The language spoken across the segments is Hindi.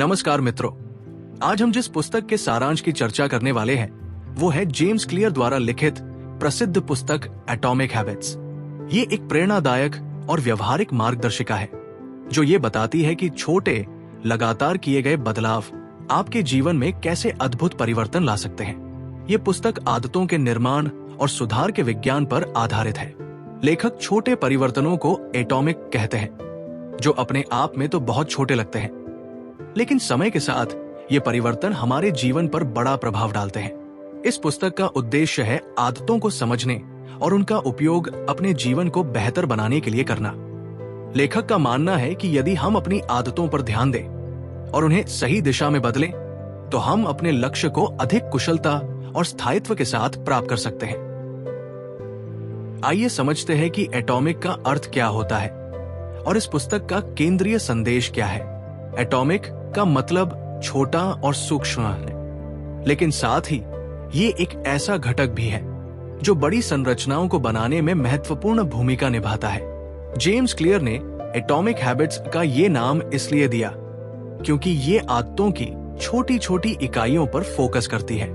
नमस्कार मित्रों, आज हम जिस पुस्तक के सारांश की चर्चा करने वाले हैं वो है जेम्स क्लियर द्वारा लिखित प्रसिद्ध पुस्तक एटॉमिक हैबिट्स। ये एक प्रेरणादायक और व्यवहारिक मार्गदर्शिका है जो ये बताती है कि छोटे लगातार किए गए बदलाव आपके जीवन में कैसे अद्भुत परिवर्तन ला सकते हैं। ये पुस्तक आदतों के निर्माण और सुधार के विज्ञान पर आधारित है। लेखक छोटे परिवर्तनों को एटॉमिक कहते हैं, जो अपने आप में तो बहुत छोटे लगते हैं, लेकिन समय के साथ ये परिवर्तन हमारे जीवन पर बड़ा प्रभाव डालते हैं। इस पुस्तक का उद्देश्य है आदतों को समझने और उनका उपयोग अपने जीवन को बेहतर बनाने के लिए करना। लेखक का मानना है कि यदि हम अपनी आदतों पर ध्यान दें और उन्हें सही दिशा में बदलें, तो हम अपने लक्ष्य को अधिक कुशलता और स्थायित्व के साथ प्राप्त कर सकते हैं। आइए समझते हैं कि एटॉमिक का अर्थ क्या होता है और इस पुस्तक का केंद्रीय संदेश क्या है। एटॉमिक का मतलब छोटा और सूक्ष्म है, लेकिन साथ ही ये एक ऐसा घटक भी है जो बड़ी संरचनाओं को बनाने में महत्वपूर्ण भूमिका निभाता है। जेम्स क्लियर ने एटॉमिक हैबिट्स का ये नाम इसलिए दिया क्योंकि ये आदतों की छोटी छोटी इकाइयों पर फोकस करती है।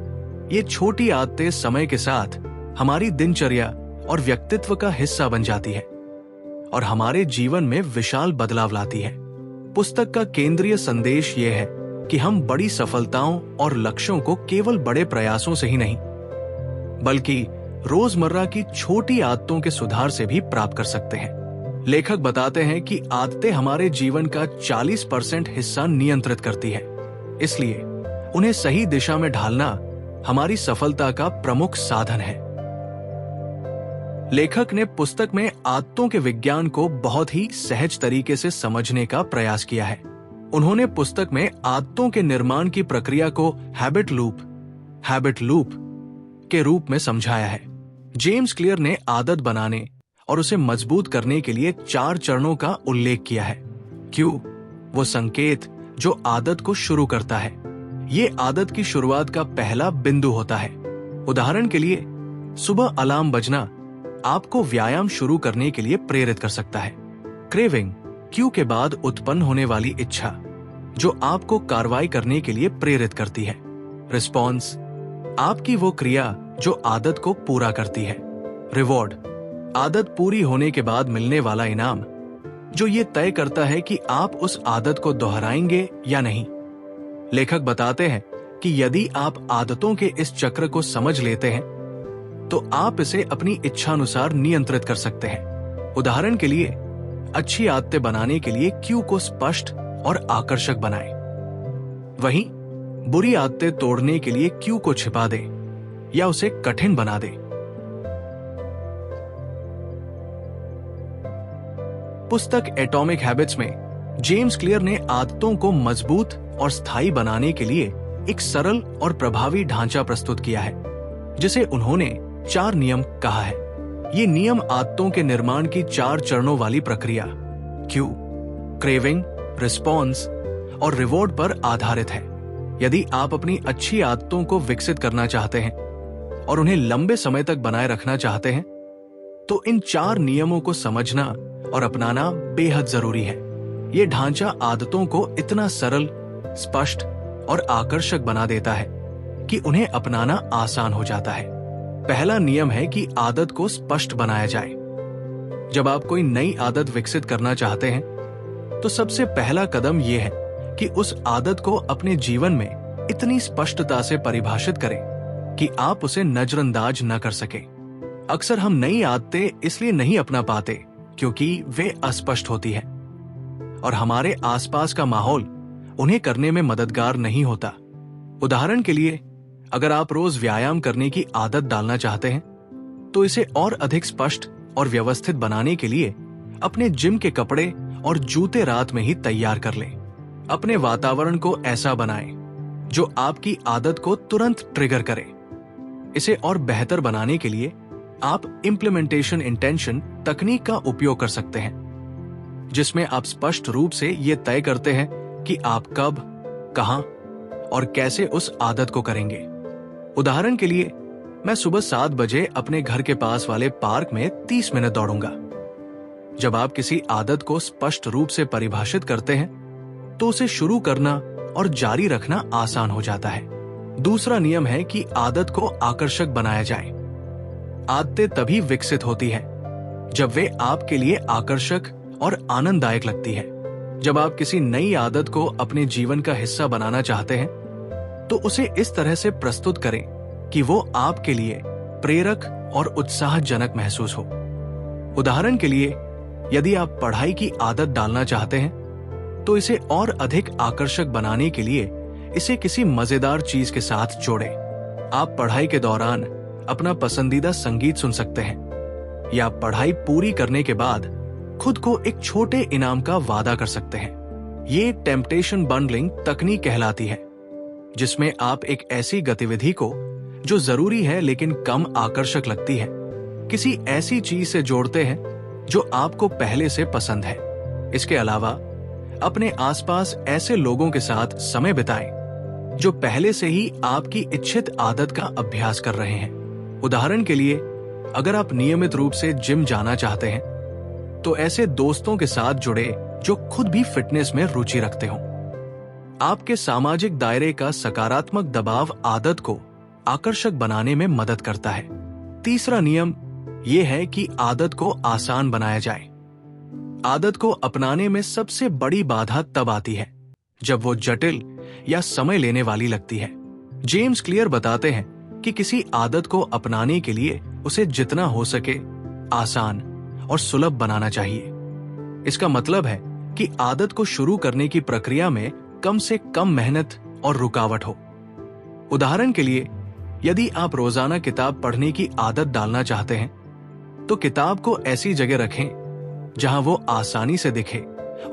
ये छोटी आदतें समय के साथ हमारी दिनचर्या और व्यक्तित्व का हिस्सा बन जाती है और हमारे जीवन में विशाल बदलाव लाती है। पुस्तक का केंद्रीय संदेश ये है कि हम बड़ी सफलताओं और लक्ष्यों को केवल बड़े प्रयासों से ही नहीं, बल्कि रोजमर्रा की छोटी आदतों के सुधार से भी प्राप्त कर सकते हैं। लेखक बताते हैं कि आदतें हमारे जीवन का 40% हिस्सा नियंत्रित करती है, इसलिए उन्हें सही दिशा में ढालना हमारी सफलता का प्रमुख साधन है। लेखक ने पुस्तक में आदतों के विज्ञान को बहुत ही सहज तरीके से समझने का प्रयास किया है। उन्होंने पुस्तक में आदतों के निर्माण की प्रक्रिया को हैबिट लूप के रूप में समझाया है। जेम्स क्लियर ने आदत बनाने और उसे मजबूत करने के लिए 4 चरणों का उल्लेख किया है। क्यों? वो संकेत जो आदत को शुरू करता है। ये आदत की शुरुआत का पहला बिंदु होता है। उदाहरण के लिए, सुबह अलार्म बजना आपको व्यायाम शुरू करने के लिए प्रेरित कर सकता है। क्रेविंग, क्यू के बाद उत्पन्न होने वाली इच्छा जो आपको कार्रवाई करने के लिए प्रेरित करती है। रिस्पॉन्स, आपकी वो क्रिया जो आदत को पूरा करती है। रिवॉर्ड, आदत पूरी होने के बाद मिलने वाला इनाम जो ये तय करता है कि आप उस आदत को दोहराएंगे या नहीं। लेखक बताते हैं कि यदि आप आदतों के इस चक्र को समझ लेते हैं तो आप इसे अपनी इच्छानुसार नियंत्रित कर सकते हैं। उदाहरण के लिए, अच्छी आदतें बनाने के लिए क्यू को स्पष्ट और आकर्षक बनाएं। वहीं बुरी आदतें तोड़ने के लिए क्यू को छिपा दें या उसे कठिन बना दें। पुस्तक एटॉमिक हैबिट्स में जेम्स क्लियर ने आदतों को मजबूत और स्थायी बनाने के लिए एक सरल और प्रभावी ढांचा प्रस्तुत किया है, जिसे उन्होंने 4 नियम कहा है। ये नियम आदतों के निर्माण की 4 चरणों वाली प्रक्रिया क्यू, क्रेविंग, रिस्पॉन्स और रिवॉर्ड पर आधारित है। यदि आप अपनी अच्छी आदतों को विकसित करना चाहते हैं और उन्हें लंबे समय तक बनाए रखना चाहते हैं, तो इन 4 नियमों को समझना और अपनाना बेहद जरूरी है। ये ढांचा आदतों को इतना सरल, स्पष्ट और आकर्षक बना देता है कि उन्हें अपनाना आसान हो जाता है। पहला नियम है कि आदत को स्पष्ट बनाया जाए। जब आप कोई नई आदत विकसित करना चाहते हैं, तो सबसे पहला कदम यह है कि उस आदत को अपने जीवन में इतनी स्पष्टता से परिभाषित करें कि आप उसे नजरअंदाज न कर सके। अक्सर हम नई आदतें इसलिए नहीं अपना पाते क्योंकि वे अस्पष्ट होती हैं और हमारे आसपास का माहौल उन्हें करने में मददगार नहीं होता। उदाहरण के लिए, अगर आप रोज व्यायाम करने की आदत डालना चाहते हैं, तो इसे और अधिक स्पष्ट और व्यवस्थित बनाने के लिए अपने जिम के कपड़े और जूते रात में ही तैयार कर लें। अपने वातावरण को ऐसा बनाएं जो आपकी आदत को तुरंत ट्रिगर करे। इसे और बेहतर बनाने के लिए आप इम्प्लीमेंटेशन इंटेंशन तकनीक का उपयोग कर सकते हैं, जिसमें आप स्पष्ट रूप से ये तय करते हैं कि आप कब, कहां और कैसे उस आदत को करेंगे। उदाहरण के लिए, मैं सुबह 7 बजे अपने घर के पास वाले पार्क में 30 मिनट दौड़ूंगा। जब आप किसी आदत को स्पष्ट रूप से परिभाषित करते हैं, तो उसे शुरू करना और जारी रखना आसान हो जाता है। दूसरा नियम है कि आदत को आकर्षक बनाया जाए। आदतें तभी विकसित होती है जब वे आपके लिए आकर्षक और आनंददायक लगती है। जब आप किसी नई आदत को अपने जीवन का हिस्सा बनाना चाहते हैं तो उसे इस तरह से प्रस्तुत करें कि वो आपके लिए प्रेरक और उत्साहजनक महसूस हो। उदाहरण के लिए, यदि आप पढ़ाई की आदत डालना चाहते हैं तो इसे और अधिक आकर्षक बनाने के लिए इसे किसी मजेदार चीज के साथ जोड़ें। आप पढ़ाई के दौरान अपना पसंदीदा संगीत सुन सकते हैं या पढ़ाई पूरी करने के बाद खुद को एक छोटे इनाम का वादा कर सकते हैं। ये टेम्पटेशन बंडलिंग तकनीक कहलाती है, जिसमें आप एक ऐसी गतिविधि को जो जरूरी है लेकिन कम आकर्षक लगती है, किसी ऐसी चीज से जोड़ते हैं जो आपको पहले से पसंद है। इसके अलावा अपने आसपास ऐसे लोगों के साथ समय बिताएं जो पहले से ही आपकी इच्छित आदत का अभ्यास कर रहे हैं। उदाहरण के लिए, अगर आप नियमित रूप से जिम जाना चाहते हैं तो ऐसे दोस्तों के साथ जुड़े जो खुद भी फिटनेस में रुचि रखते हों। आपके सामाजिक दायरे का सकारात्मक दबाव आदत को आकर्षक बनाने में मदद करता है। तीसरा नियम यह है कि आदत को आसान बनाया जाए। आदत को अपनाने में सबसे बड़ी बाधा तब आती है जब वो जटिल या समय लेने वाली लगती है। जेम्स क्लियर बताते हैं कि किसी आदत को अपनाने के लिए उसे जितना हो सके आसान और सुलभ बनाना चाहिए। इसका मतलब है कि आदत को शुरू करने की प्रक्रिया में कम से कम मेहनत और रुकावट हो। उदाहरण के लिए, यदि आप रोजाना किताब पढ़ने की आदत डालना चाहते हैं तो किताब को ऐसी जगह रखें जहां वो आसानी से दिखे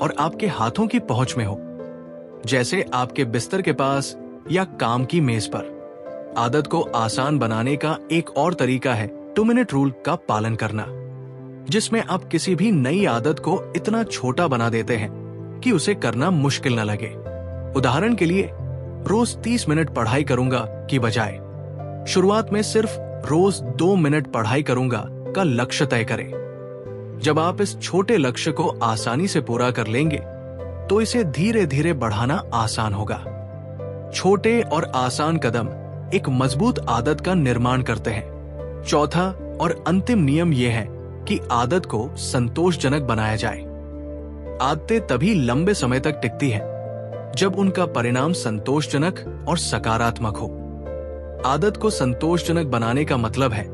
और आपके हाथों की पहुंच में हो, जैसे आपके बिस्तर के पास या काम की मेज पर। आदत को आसान बनाने का एक और तरीका है 2 मिनट रूल का पालन करना, जिसमें आप किसी भी नई आदत को इतना छोटा बना देते हैं कि उसे करना मुश्किल न लगे। उदाहरण के लिए, रोज 30 मिनट पढ़ाई करूंगा की बजाय शुरुआत में सिर्फ रोज 2 मिनट पढ़ाई करूंगा का लक्ष्य तय करें। जब आप इस छोटे लक्ष्य को आसानी से पूरा कर लेंगे तो इसे धीरे धीरे बढ़ाना आसान होगा। छोटे और आसान कदम एक मजबूत आदत का निर्माण करते हैं। चौथा और अंतिम नियम यह है कि आदत को संतोषजनक बनाया जाए। आदतें तभी लंबे समय तक टिकती हैं जब उनका परिणाम संतोषजनक और सकारात्मक हो। आदत को संतोषजनक बनाने का मतलब है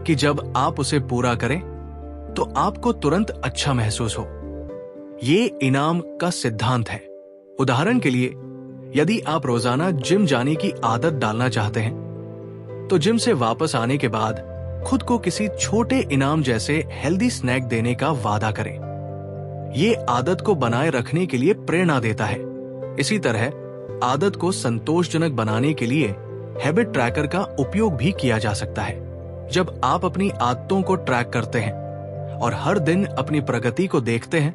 कि जब आप उसे पूरा करें तो आपको तुरंत अच्छा महसूस हो। ये इनाम का सिद्धांत है। उदाहरण के लिए, यदि आप रोजाना जिम जाने की आदत डालना चाहते हैं तो जिम से वापस आने के बाद खुद को किसी छोटे इनाम जैसे हेल्दी स्नैक देने का वादा करें। ये आदत को बनाए रखने के लिए प्रेरणा देता है। इसी तरह आदत को संतोषजनक बनाने के लिए हैबिट ट्रैकर का उपयोग भी किया जा सकता है। जब आप अपनी आदतों को ट्रैक करते हैं और हर दिन अपनी प्रगति को देखते हैं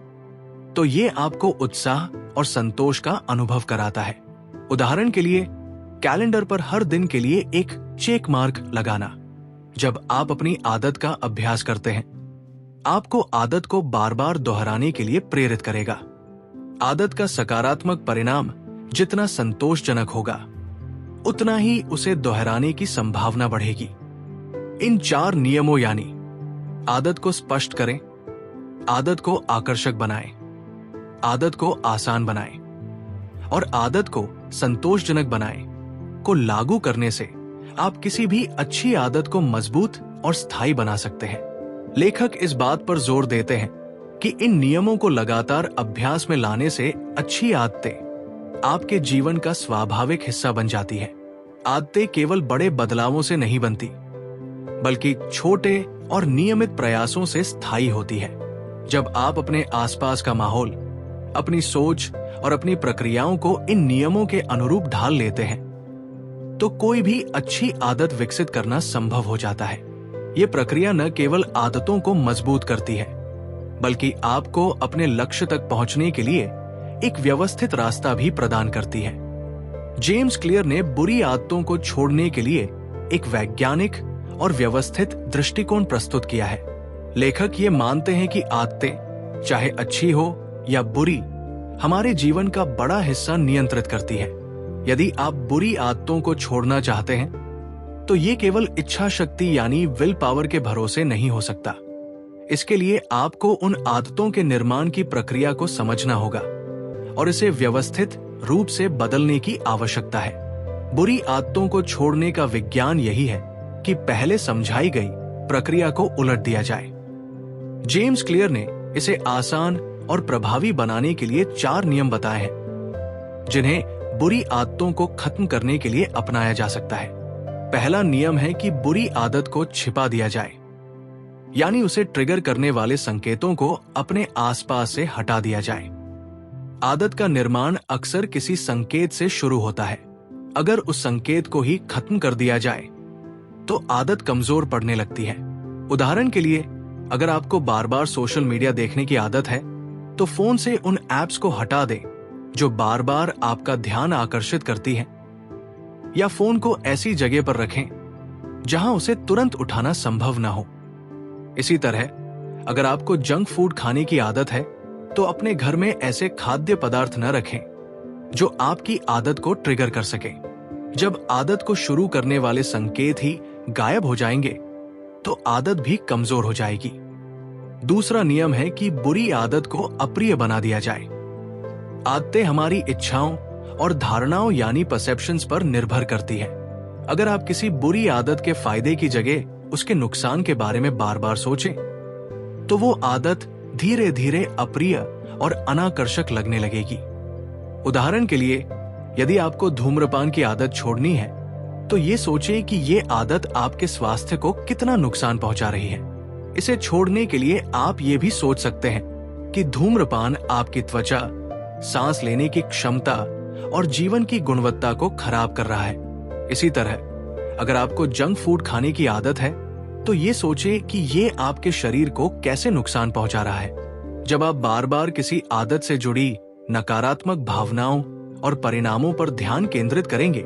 तो ये आपको उत्साह और संतोष का अनुभव कराता है। उदाहरण के लिए, कैलेंडर पर हर दिन के लिए एक चेक मार्क लगाना। जब आप अपनी आदत का अभ्यास करते हैं, आपको आदत को बार बार दोहराने के लिए प्रेरित करेगा। आदत का सकारात्मक परिणाम जितना संतोषजनक होगा, उतना ही उसे दोहराने की संभावना बढ़ेगी। इन 4 नियमों यानी आदत को स्पष्ट करें, आदत को आकर्षक बनाएं, आदत को आसान बनाएं और आदत को संतोषजनक बनाएं को लागू करने से आप किसी भी अच्छी आदत को मजबूत और स्थायी बना सकते हैं। लेखक इस बात पर जोर देते हैं कि इन नियमों को लगातार अभ्यास में लाने से अच्छी आदतें आपके जीवन का स्वाभाविक हिस्सा बन जाती है। आदतें केवल बड़े बदलावों से नहीं बनती, बल्कि छोटे और नियमित प्रयासों से स्थायी होती है। जब आप अपने आसपास का माहौल, अपनी सोच और अपनी प्रक्रियाओं को इन नियमों के अनुरूप ढाल लेते हैं तो कोई भी अच्छी आदत विकसित करना संभव हो जाता है। ये प्रक्रिया न केवल आदतों को मजबूत करती है, बल्कि आपको अपने लक्ष्य तक पहुंचने के लिए एक व्यवस्थित रास्ता भी प्रदान करती है। जेम्स क्लियर ने बुरी आदतों को छोड़ने के लिए एक वैज्ञानिक और व्यवस्थित दृष्टिकोण प्रस्तुत किया है। लेखक ये मानते हैं कि आदतें, चाहे अच्छी हो या बुरी, हमारे जीवन का बड़ा हिस्सा नियंत्रित करती है। यदि आप बुरी आदतों को छोड़ना चाहते हैं तो ये केवल इच्छा शक्ति यानी विल पावर के भरोसे नहीं हो सकता। इसके लिए आपको उन आदतों के निर्माण की प्रक्रिया को समझना होगा और इसे व्यवस्थित रूप से बदलने की आवश्यकता है। बुरी आदतों को छोड़ने का विज्ञान यही है कि पहले समझाई गई प्रक्रिया को उलट दिया जाए। जेम्स क्लियर ने इसे आसान और प्रभावी बनाने के लिए 4 नियम बताए हैं जिन्हें बुरी आदतों को खत्म करने के लिए अपनाया जा सकता है। पहला नियम है कि बुरी आदत को छिपा दिया जाए, यानी उसे ट्रिगर करने वाले संकेतों को अपने आसपास से हटा दिया जाए। आदत का निर्माण अक्सर किसी संकेत से शुरू होता है। अगर उस संकेत को ही खत्म कर दिया जाए तो आदत कमजोर पड़ने लगती है। उदाहरण के लिए, अगर आपको बार बार सोशल मीडिया देखने की आदत है तो फोन से उन ऐप्स को हटा दें जो बार बार आपका ध्यान आकर्षित करती हैं, या फोन को ऐसी जगह पर रखें जहां उसे तुरंत उठाना संभव ना हो। इसी तरह अगर आपको जंक फूड खाने की आदत है तो अपने घर में ऐसे खाद्य पदार्थ न रखें जो आपकी आदत को ट्रिगर कर सके। जब आदत को शुरू करने वाले संकेत ही गायब हो जाएंगे तो आदत भी कमजोर हो जाएगी। दूसरा नियम है कि बुरी आदत को अप्रिय बना दिया जाए। आदतें हमारी इच्छाओं और धारणाओं यानी परसेप्शंस पर निर्भर करती है। अगर आप किसी बुरी आदत के फायदे की जगह उसके नुकसान के बारे में बार बार सोचें तो वो आदत धीरे धीरे अप्रिय और अनाकर्षक लगने लगेगी। उदाहरण के लिए, यदि आपको धूम्रपान की आदत छोड़नी है तो ये सोचें कि ये आदत आपके स्वास्थ्य को कितना नुकसान पहुंचा रही है। इसे छोड़ने के लिए आप ये भी सोच सकते हैं कि धूम्रपान आपकी त्वचा, सांस लेने की क्षमता और जीवन की गुणवत्ता को खराब कर रहा है। इसी तरह अगर आपको जंक फूड खाने की आदत है तो ये सोचें कि ये आपके शरीर को कैसे नुकसान पहुंचा रहा है। जब आप बार बार किसी आदत से जुड़ी नकारात्मक भावनाओं और परिणामों पर ध्यान केंद्रित करेंगे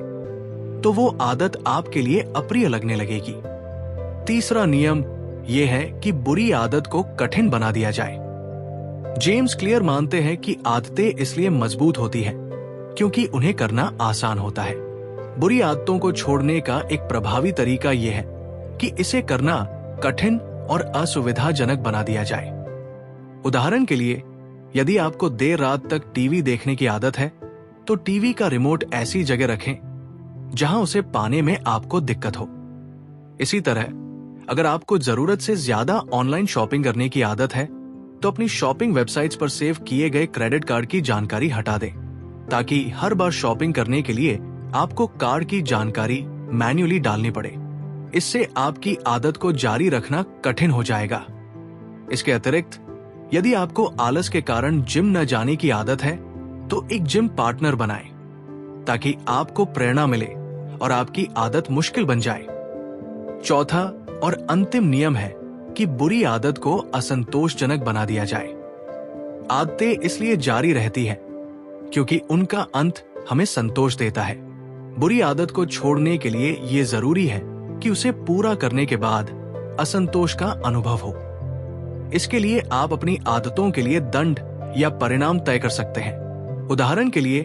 तो वो आदत आपके लिए अप्रिय लगने लगेगी। तीसरा नियम यह है कि बुरी आदत को कठिन बना दिया जाए। जेम्स क्लियर मानते हैं कि आदतें इसलिए मजबूत होती हैं क्योंकि उन्हें करना आसान होता है। बुरी आदतों को छोड़ने का एक प्रभावी तरीका यह है कि इसे करना कठिन और असुविधाजनक बना दिया जाए। उदाहरण के लिए, यदि आपको देर रात तक टीवी देखने की आदत है तो टीवी का रिमोट ऐसी जगह रखें जहां उसे पाने में आपको दिक्कत हो। इसी तरह अगर आपको जरूरत से ज्यादा ऑनलाइन शॉपिंग करने की आदत है तो अपनी शॉपिंग वेबसाइट्स पर सेव किए गए क्रेडिट कार्ड की जानकारी हटा दें, ताकि हर बार शॉपिंग करने के लिए आपको कार्ड की जानकारी मैन्युअली डालनी पड़े। इससे आपकी आदत को जारी रखना कठिन हो जाएगा। इसके अतिरिक्त यदि आपको आलस के कारण जिम न जाने की आदत है तो एक जिम पार्टनर बनाएं, ताकि आपको प्रेरणा मिले और आपकी आदत मुश्किल बन जाए। चौथा और अंतिम नियम है कि बुरी आदत को असंतोषजनक बना दिया जाए। आदतें इसलिए जारी रहती हैं क्योंकि उनका अंत हमें संतोष देता है। बुरी आदत को छोड़ने के लिए ये जरूरी है कि उसे पूरा करने के बाद असंतोष का अनुभव हो। इसके लिए आप अपनी आदतों के लिए दंड या परिणाम तय कर सकते हैं। उदाहरण के लिए,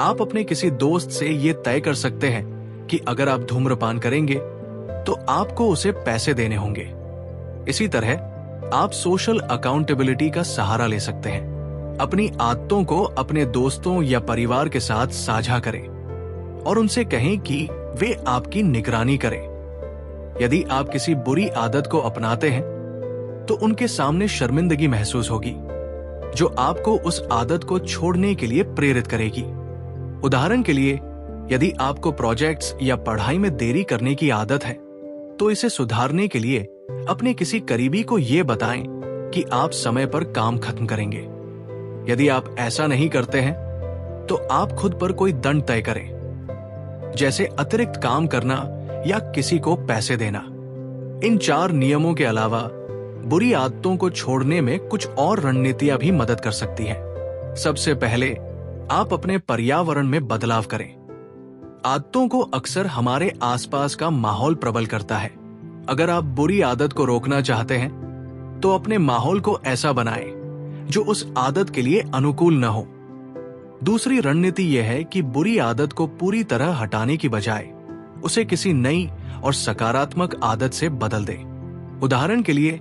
आप अपने किसी दोस्त से ये तय कर सकते हैं कि अगर आप धूम्रपान करेंगे तो आपको उसे पैसे देने होंगे। इसी तरह आप सोशल अकाउंटेबिलिटी का सहारा ले सकते हैं। अपनी आदतों को अपने दोस्तों या परिवार के साथ साझा करें और उनसे कहें कि वे आपकी निगरानी करें। यदि आप किसी बुरी आदत को अपनाते हैं तो उनके सामने शर्मिंदगी महसूस होगी, जो आपको उस आदत को छोड़ने के लिए प्रेरित करेगी। उदाहरण के लिए, यदि आपको प्रोजेक्ट्स या पढ़ाई में देरी करने की आदत है तो इसे सुधारने के लिए अपने किसी करीबी को यह बताएं कि आप समय पर काम खत्म करेंगे। यदि आप ऐसा नहीं करते हैं तो आप खुद पर कोई दंड तय करें, जैसे अतिरिक्त काम करना या किसी को पैसे देना। इन 4 नियमों के अलावा बुरी आदतों को छोड़ने में कुछ और रणनीतियां भी मदद कर सकती हैं। सबसे पहले आप अपने पर्यावरण में बदलाव करें। आदतों को अक्सर हमारे आसपास का माहौल प्रबल करता है। अगर आप बुरी आदत को रोकना चाहते हैं तो अपने माहौल को ऐसा बनाएं जो उस आदत के लिए अनुकूल न हो। दूसरी रणनीति यह है कि बुरी आदत को पूरी तरह हटाने की बजाय उसे किसी नई और सकारात्मक आदत से बदल दें। उदाहरण के लिए,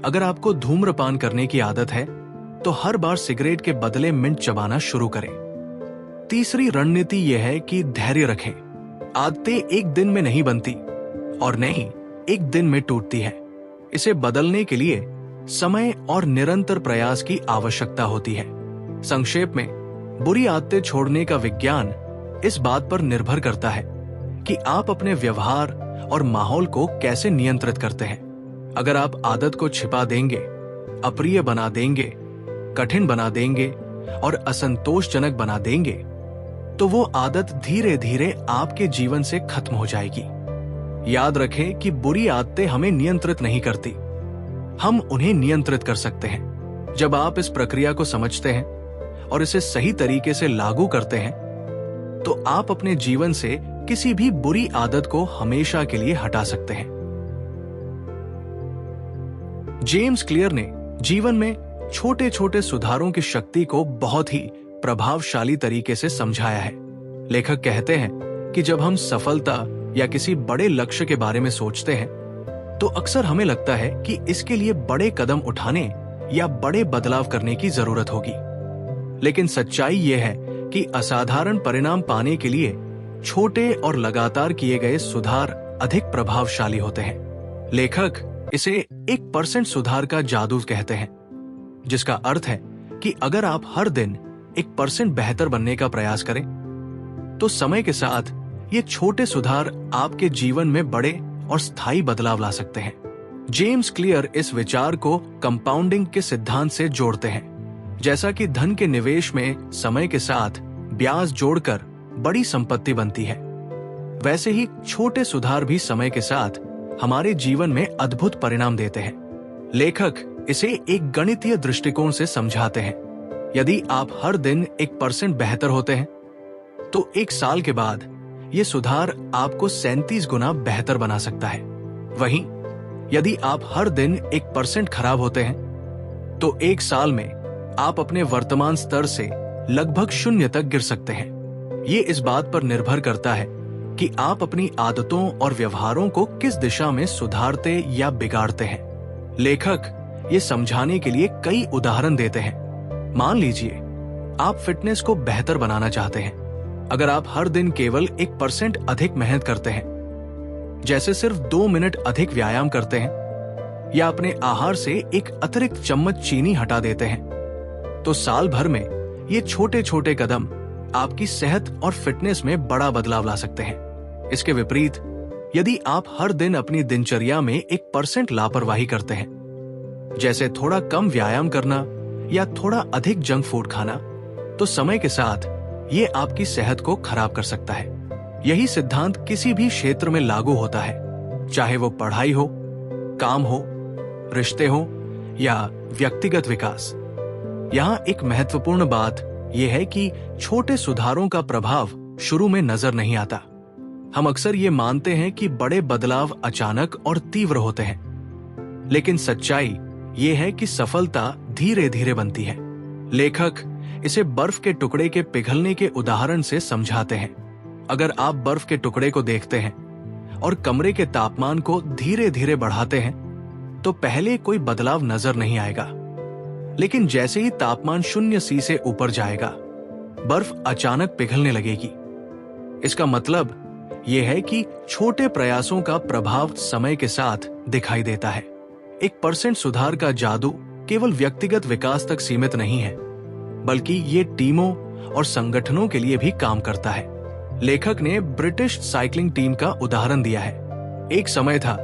अगर आपको धूम्रपान करने की आदत है तो हर बार सिगरेट के बदले मिंट चबाना शुरू करें। तीसरी रणनीति यह है कि धैर्य रखें। आदतें एक दिन में नहीं बनती और नहीं एक दिन में टूटती है। इसे बदलने के लिए समय और निरंतर प्रयास की आवश्यकता होती है। संक्षेप में, बुरी आदतें छोड़ने का विज्ञान इस बात पर निर्भर करता है कि आप अपने व्यवहार और माहौल को कैसे नियंत्रित करते हैं। अगर आप आदत को छिपा देंगे, अप्रिय बना देंगे, कठिन बना देंगे और असंतोषजनक बना देंगे, तो वो आदत धीरे धीरे आपके जीवन से खत्म हो जाएगी। याद रखें कि बुरी आदतें हमें नियंत्रित नहीं करती, हम उन्हें नियंत्रित कर सकते हैं। जब आप इस प्रक्रिया को समझते हैं और इसे सही तरीके से लागू करते हैं, तो आप अपने जीवन से किसी भी बुरी आदत को हमेशा के लिए हटा सकते हैं। जेम्स क्लियर ने जीवन में छोटे छोटे सुधारों की शक्ति को बहुत ही प्रभावशाली तरीके से समझाया है। लेखक कहते हैं कि जब हम सफलता या किसी बड़े लक्ष्य के बारे में सोचते हैं, तो अक्सर हमें लगता है कि इसके लिए बड़े कदम उठाने या बड़े बदलाव करने की जरूरत होगी। लेकिन सच्चाई यह है कि असाधारण परिणाम पाने के लिए छोटे और लगातार किए गए सुधार अधिक प्रभावशाली होते हैं। लेखक इसे 1% सुधार का जादू कहते हैं, जिसका अर्थ है कि अगर आप हर दिन 1% बेहतर बनने का प्रयास करें, तो समय के साथ ये छोटे सुधार आपके जीवन में बड़े और स्थायी बदलाव ला सकते हैं। जेम्स क्लियर इस विचार को कंपाउंडिंग के सिद्धांत से जोड़ते हैं। जैसा कि धन के निवेश में समय के साथ ब्याज जोड़कर बड़ी संपत्ति बनती है, वैसे ही छोटे सुधार भी समय के साथ हमारे जीवन में अद्भुत परिणाम देते हैं। लेखक इसे एक गणितीय दृष्टिकोण से समझाते हैं। यदि आप हर दिन 1% बेहतर होते हैं, तो 1 साल के बाद ये सुधार आपको 37 गुना बेहतर बना सकता है। वहीं यदि आप हर दिन 1% खराब होते हैं, तो 1 साल में आप अपने वर्तमान स्तर से लगभग 0 तक गिर सकते हैं। ये इस बात पर निर्भर करता है कि आप अपनी आदतों और व्यवहारों को किस दिशा में सुधारते या बिगाड़ते हैं। लेखक ये समझाने के लिए कई उदाहरण देते हैं। मान लीजिए आप फिटनेस को बेहतर बनाना चाहते हैं। अगर आप हर दिन केवल 1% अधिक मेहनत करते हैं, जैसे सिर्फ 2 मिनट अधिक व्यायाम करते हैं या अपने आहार से एक अतिरिक्त चम्मच चीनी हटा देते हैं, तो साल भर में ये छोटे छोटे कदम आपकी सेहत और फिटनेस में बड़ा बदलाव ला सकते हैं। इसके विपरीत, यदि आप हर दिन अपनी दिनचर्या में 1% लापरवाही करते हैं, जैसे थोड़ा कम व्यायाम करना या थोड़ा अधिक जंक फूड खाना, तो समय के साथ ये आपकी सेहत को खराब कर सकता है। यही सिद्धांत किसी भी क्षेत्र में लागू होता है, चाहे वो पढ़ाई हो, काम हो, रिश्ते हो या व्यक्तिगत विकास। यहाँ एक महत्वपूर्ण बात यह है कि छोटे सुधारों का प्रभाव शुरू में नजर नहीं आता। हम अक्सर ये मानते हैं कि बड़े बदलाव अचानक और तीव्र होते हैं, लेकिन सच्चाई ये है कि सफलता धीरे धीरे बनती है। लेखक इसे बर्फ के टुकड़े के पिघलने के उदाहरण से समझाते हैं। अगर आप बर्फ के टुकड़े को देखते हैं और कमरे के तापमान को धीरे धीरे बढ़ाते हैं, तो पहले कोई बदलाव नजर नहीं आएगा, लेकिन जैसे ही तापमान 0 से ऊपर जाएगा, बर्फ अचानक पिघलने लगेगी। इसका मतलब यह है कि छोटे प्रयासों का प्रभाव समय के साथ दिखाई देता है। 1% सुधार का जादू केवल व्यक्तिगत विकास तक सीमित नहीं है, बल्कि ये टीमों और संगठनों के लिए भी काम करता है। लेखक ने ब्रिटिश साइकिलिंग टीम का उदाहरण दिया है। एक समय था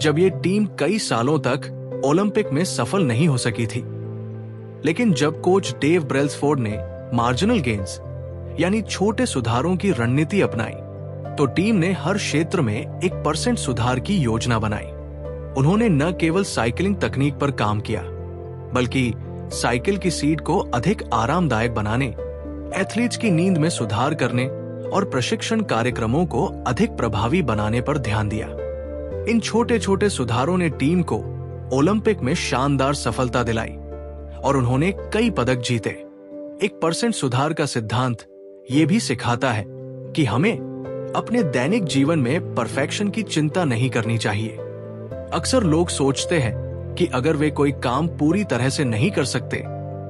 जब ये टीम कई सालों तक ओलंपिक में सफल नहीं हो सकी थी, लेकिन जब कोच डेव ब्रेल्सफोर्ड ने मार्जिनल गेन्स यानी छोटे सुधारों की रणनीति अपनाई, तो टीम ने हर क्षेत्र में 1% सुधार की योजना बनाई। उन्होंने न केवल साइकिलिंग तकनीक पर काम किया, बल्कि साइकिल की सीट को अधिक आरामदायक बनाने, एथलीट्स की नींद में सुधार करने और प्रशिक्षण कार्यक्रमों को अधिक प्रभावी बनाने पर ध्यान दिया। इन छोटे छोटे सुधारों ने टीम को ओलंपिक में शानदार सफलता दिलाई और उन्होंने कई पदक जीते। 1% सुधार का सिद्धांत ये भी सिखाता है कि हमें अपने दैनिक जीवन में परफेक्शन की चिंता नहीं करनी चाहिए। अक्सर लोग सोचते हैं कि अगर वे कोई काम पूरी तरह से नहीं कर सकते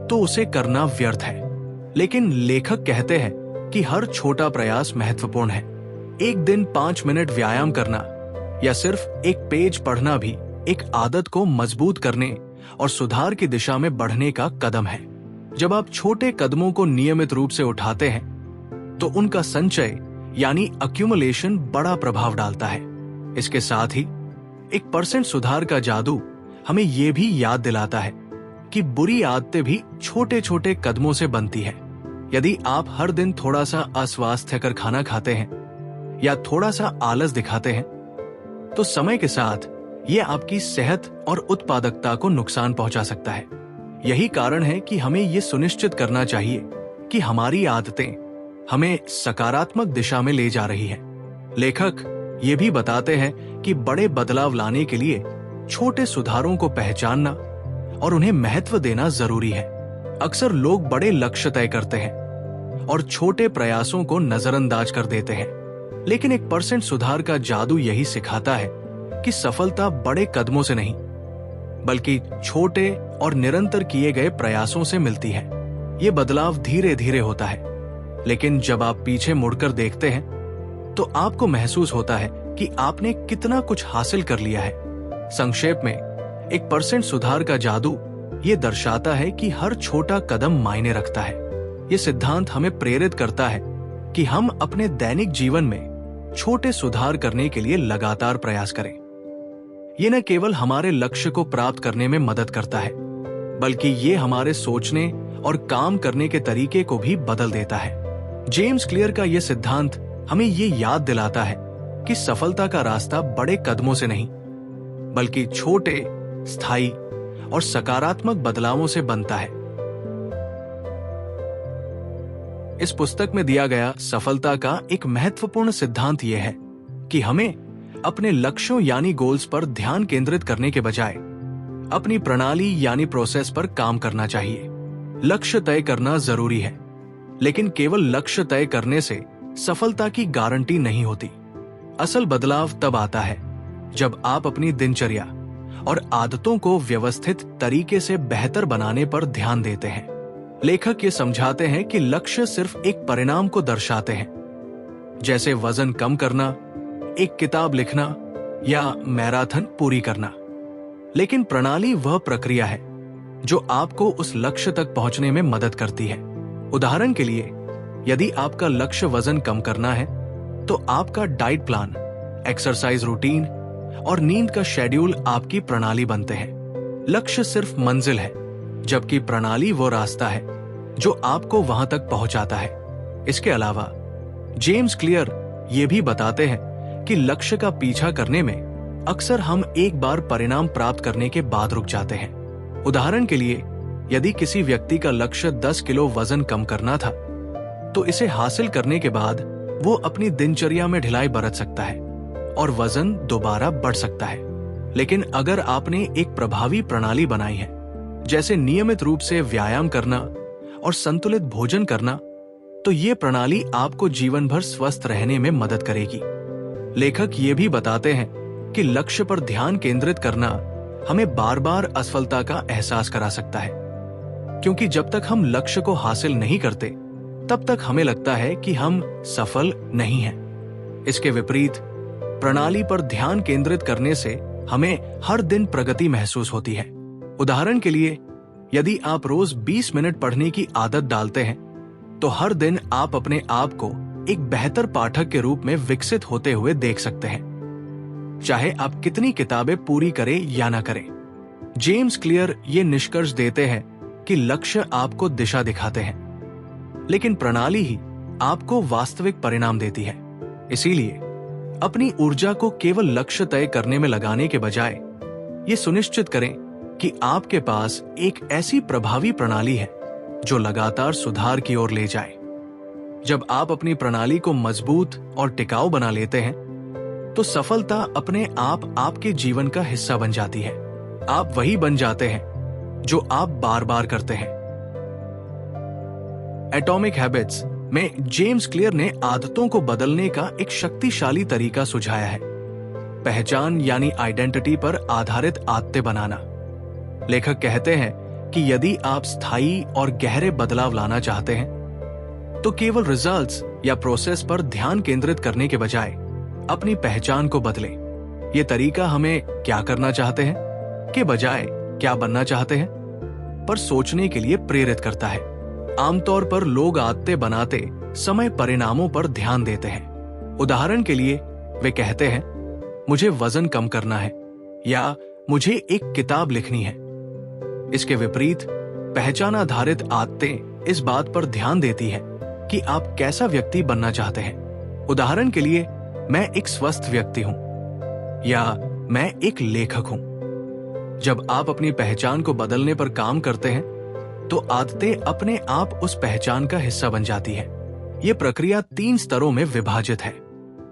तो उसे करना व्यर्थ है, लेकिन लेखक कहते हैं कि हर छोटा प्रयास महत्वपूर्ण है। एक दिन 5 मिनट व्यायाम करना या सिर्फ एक पेज पढ़ना भी एक आदत को मजबूत करने और सुधार की दिशा में बढ़ने का कदम है। जब आप छोटे कदमों को नियमित रूप से उठाते हैं तो उनका संचय यानी अक्यूमुलेशन बड़ा प्रभाव डालता है। इसके साथ ही 1% सुधार का जादू हमें यह भी याद दिलाता है कि बुरी आदतें भी छोटे छोटे कदमों से बनती है। यदि आप हर दिन थोड़ा सा अस्वास्थ्यकर खाना खाते हैं या थोड़ा सा आलस दिखाते हैं तो समय के साथ ये आपकी सेहत और उत्पादकता को नुकसान पहुंचा सकता है। यही कारण है कि हमें ये सुनिश्चित करना चाहिए कि हमारी आदतें हमें सकारात्मक दिशा में ले जा रही हैं। लेखक ये भी बताते हैं कि बड़े बदलाव लाने के लिए छोटे सुधारों को पहचानना और उन्हें महत्व देना जरूरी है। अक्सर लोग बड़े लक्ष्य तय करते हैं और छोटे प्रयासों को नजरअंदाज कर देते हैं, लेकिन 1% सुधार का जादू यही सिखाता है कि सफलता बड़े कदमों से नहीं बल्कि छोटे और निरंतर किए गए प्रयासों से मिलती है। ये बदलाव धीरे धीरे होता है, लेकिन जब आप पीछे मुड़कर देखते हैं तो आपको महसूस होता है कि आपने कितना कुछ हासिल कर लिया है। संक्षेप में 1% सुधार का जादू ये दर्शाता है कि हर छोटा कदम मायने रखता है। ये सिद्धांत हमें प्रेरित करता है कि हम अपने दैनिक जीवन में छोटे सुधार करने के लिए लगातार प्रयास करें। ये न केवल हमारे लक्ष्य को प्राप्त करने में मदद करता है, बल्कि ये हमारे सोचने और काम करने के तरीके को भी बदल देता है। जेम्स क्लियर का यह सिद्धांत हमें ये याद दिलाता है कि सफलता का रास्ता बड़े कदमों से नहीं बल्कि छोटे, स्थायी और सकारात्मक बदलावों से बनता है। इस पुस्तक में दिया गया सफलता का एक महत्वपूर्ण सिद्धांत यह है कि हमें अपने लक्ष्यों यानी गोल्स पर ध्यान केंद्रित करने के बजाय अपनी प्रणाली यानी प्रोसेस पर काम करना चाहिए। लक्ष्य तय करना जरूरी है, लेकिन केवल लक्ष्य तय करने से सफलता की गारंटी नहीं होती। असल बदलाव तब आता है जब आप अपनी दिनचर्या और आदतों को व्यवस्थित तरीके से बेहतर बनाने पर ध्यान देते हैं। लेखक ये समझाते हैं कि लक्ष्य सिर्फ एक परिणाम को दर्शाते हैं, जैसे वजन कम करना, एक किताब लिखना या मैराथन पूरी करना, लेकिन प्रणाली वह प्रक्रिया है जो आपको उस लक्ष्य तक पहुंचने में मदद करती है। उदाहरण के लिए, यदि आपका लक्ष्य वजन कम करना है तो आपका डाइट प्लान, एक्सरसाइज रूटीन और नींद का शेड्यूल आपकी प्रणाली बनते हैं। लक्ष्य सिर्फ मंजिल है, जबकि प्रणाली वो रास्ता है जो आपको वहां तक पहुंचाता है। इसके अलावा जेम्स क्लियर ये भी बताते हैं कि लक्ष्य का पीछा करने में अक्सर हम एक बार परिणाम प्राप्त करने के बाद रुक जाते हैं। उदाहरण के लिए, यदि किसी व्यक्ति का लक्ष्य 10 किलो वजन कम करना था तो इसे हासिल करने के बाद वो अपनी दिनचर्या में ढिलाई बरत सकता है और वजन दोबारा बढ़ सकता है। लेकिन अगर आपने एक प्रभावी प्रणाली बनाई है, जैसे नियमित रूप से व्यायाम करना और संतुलित भोजन करना, तो ये प्रणाली आपको जीवन भर स्वस्थ रहने में मदद करेगी। लेखक ये भी बताते हैं कि लक्ष्य पर ध्यान केंद्रित करना हमें बार बार असफलता का एहसास करा सकता है, क्योंकि जब तक हम लक्ष्य को हासिल नहीं करते तब तक हमें लगता है कि हम सफल नहीं हैं। इसके विपरीत, प्रणाली पर ध्यान केंद्रित करने से हमें हर दिन प्रगति महसूस होती है। उदाहरण के लिए, यदि आप रोज 20 मिनट पढ़ने की आदत डालते हैं तो हर दिन आप अपने आप को एक बेहतर पाठक के रूप में विकसित होते हुए देख सकते हैं, चाहे आप कितनी किताबें पूरी करें या ना करें। जेम्स क्लियर ये निष्कर्ष देते हैं कि लक्ष्य आपको दिशा दिखाते हैं, लेकिन प्रणाली ही आपको वास्तविक परिणाम देती है। इसीलिए अपनी ऊर्जा को केवल लक्ष्य तय करने में लगाने के बजाय ये सुनिश्चित करें कि आपके पास एक ऐसी प्रभावी प्रणाली है जो लगातार सुधार की ओर ले जाए। जब आप अपनी प्रणाली को मजबूत और टिकाऊ बना लेते हैं तो सफलता अपने आप आपके जीवन का हिस्सा बन जाती है। आप वही बन जाते हैं जो आप बार बार करते हैं। एटॉमिक हैबिट्स में जेम्स क्लियर ने आदतों को बदलने का एक शक्तिशाली तरीका सुझाया है, पहचान यानी आइडेंटिटी पर आधारित आदतें बनाना। लेखक कहते हैं कि यदि आप स्थायी और गहरे बदलाव लाना चाहते हैं तो केवल रिजल्ट्स या प्रोसेस पर ध्यान केंद्रित करने के बजाय अपनी पहचान को बदलें। ये तरीका हमें क्या करना चाहते हैं के बजाय क्या बनना चाहते हैं पर सोचने के लिए प्रेरित करता है। आमतौर पर लोग आदतें बनाते समय परिणामों पर ध्यान देते हैं। उदाहरण के लिए वे कहते हैं मुझे वजन कम करना है या मुझे एक किताब लिखनी है। इसके विपरीत पहचान आधारित आदतें इस बात पर ध्यान देती है कि आप कैसा व्यक्ति बनना चाहते हैं। उदाहरण के लिए मैं एक स्वस्थ व्यक्ति हूं या मैं एक लेखक हूं। जब आप अपनी पहचान को बदलने पर काम करते हैं तो आदतें अपने आप उस पहचान का हिस्सा बन जाती है। यह प्रक्रिया 3 स्तरों में विभाजित है।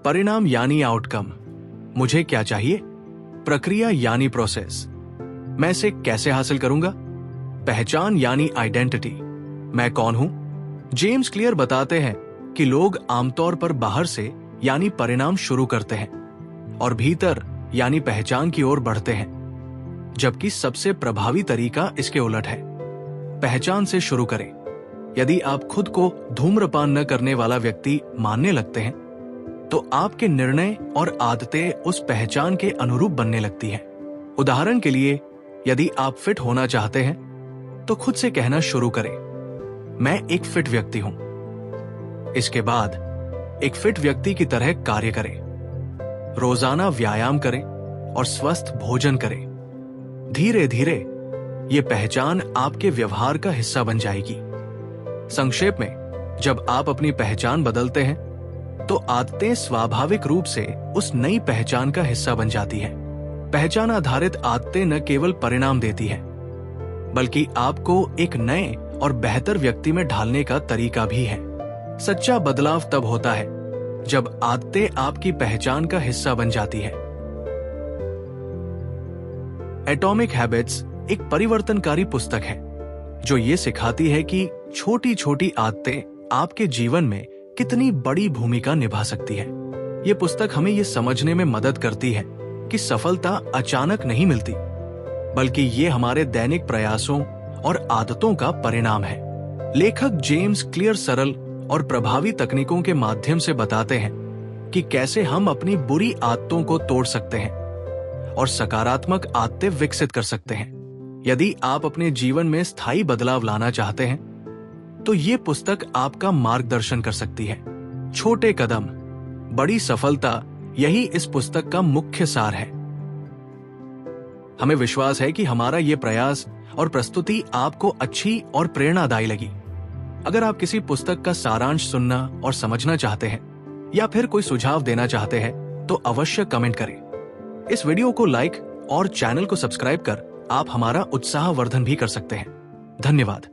परिणाम यानी आउटकम, मुझे क्या चाहिए। प्रक्रिया यानी प्रोसेस, मैं इसे कैसे हासिल करूंगा। पहचान यानी आइडेंटिटी, मैं कौन हूं। जेम्स क्लियर बताते हैं कि लोग आमतौर पर बाहर से यानी परिणाम शुरू करते हैं और भीतर यानी पहचान की ओर बढ़ते हैं, जबकि सबसे प्रभावी तरीका इसके उलट है। पहचान से शुरू करें। यदि आप खुद को धूम्रपान न करने वाला व्यक्ति मानने लगते हैं तो आपके निर्णय और आदतें उस पहचान के अनुरूप बनने लगती हैं। उदाहरण के लिए यदि आप फिट होना चाहते हैं तो खुद से कहना शुरू करें, मैं एक फिट व्यक्ति हूं। इसके बाद एक फिट व्यक्ति की तरह कार्य करें, रोजाना व्यायाम करें और स्वस्थ भोजन करें। धीरे धीरे ये पहचान आपके व्यवहार का हिस्सा बन जाएगी। संक्षेप में, जब आप अपनी पहचान बदलते हैं तो आदतें स्वाभाविक रूप से उस नई पहचान का हिस्सा बन जाती हैं। पहचान आधारित आदतें न केवल परिणाम देती हैं, बल्कि आपको एक नए और बेहतर व्यक्ति में ढालने का तरीका भी है। सच्चा बदलाव तब होता है जब आदतें आपकी पहचान का हिस्सा बन जाती है। एटॉमिक हैबिट्स एक परिवर्तनकारी पुस्तक है जो ये सिखाती है कि छोटी छोटी आदतें आपके जीवन में कितनी बड़ी भूमिका निभा सकती है। ये पुस्तक हमें ये समझने में मदद करती है कि सफलता अचानक नहीं मिलती, बल्कि ये हमारे दैनिक प्रयासों और आदतों का परिणाम है। लेखक जेम्स क्लियर सरल और प्रभावी तकनीकों के माध्यम से बताते हैं कि कैसे हम अपनी बुरी आदतों को तोड़ सकते हैं और सकारात्मक आदतें विकसित कर सकते हैं। यदि आप अपने जीवन में स्थायी बदलाव लाना चाहते हैं तो ये पुस्तक आपका मार्गदर्शन कर सकती है। छोटे कदम, बड़ी सफलता, यही इस पुस्तक का मुख्य सार है। हमें विश्वास है कि हमारा ये प्रयास और प्रस्तुति आपको अच्छी और प्रेरणादायी लगी। अगर आप किसी पुस्तक का सारांश सुनना और समझना चाहते हैं या फिर कोई सुझाव देना चाहते हैं तो अवश्य कमेंट करें। इस वीडियो को लाइक और चैनल को सब्सक्राइब कर आप हमारा उत्साहवर्धन भी कर सकते हैं। धन्यवाद।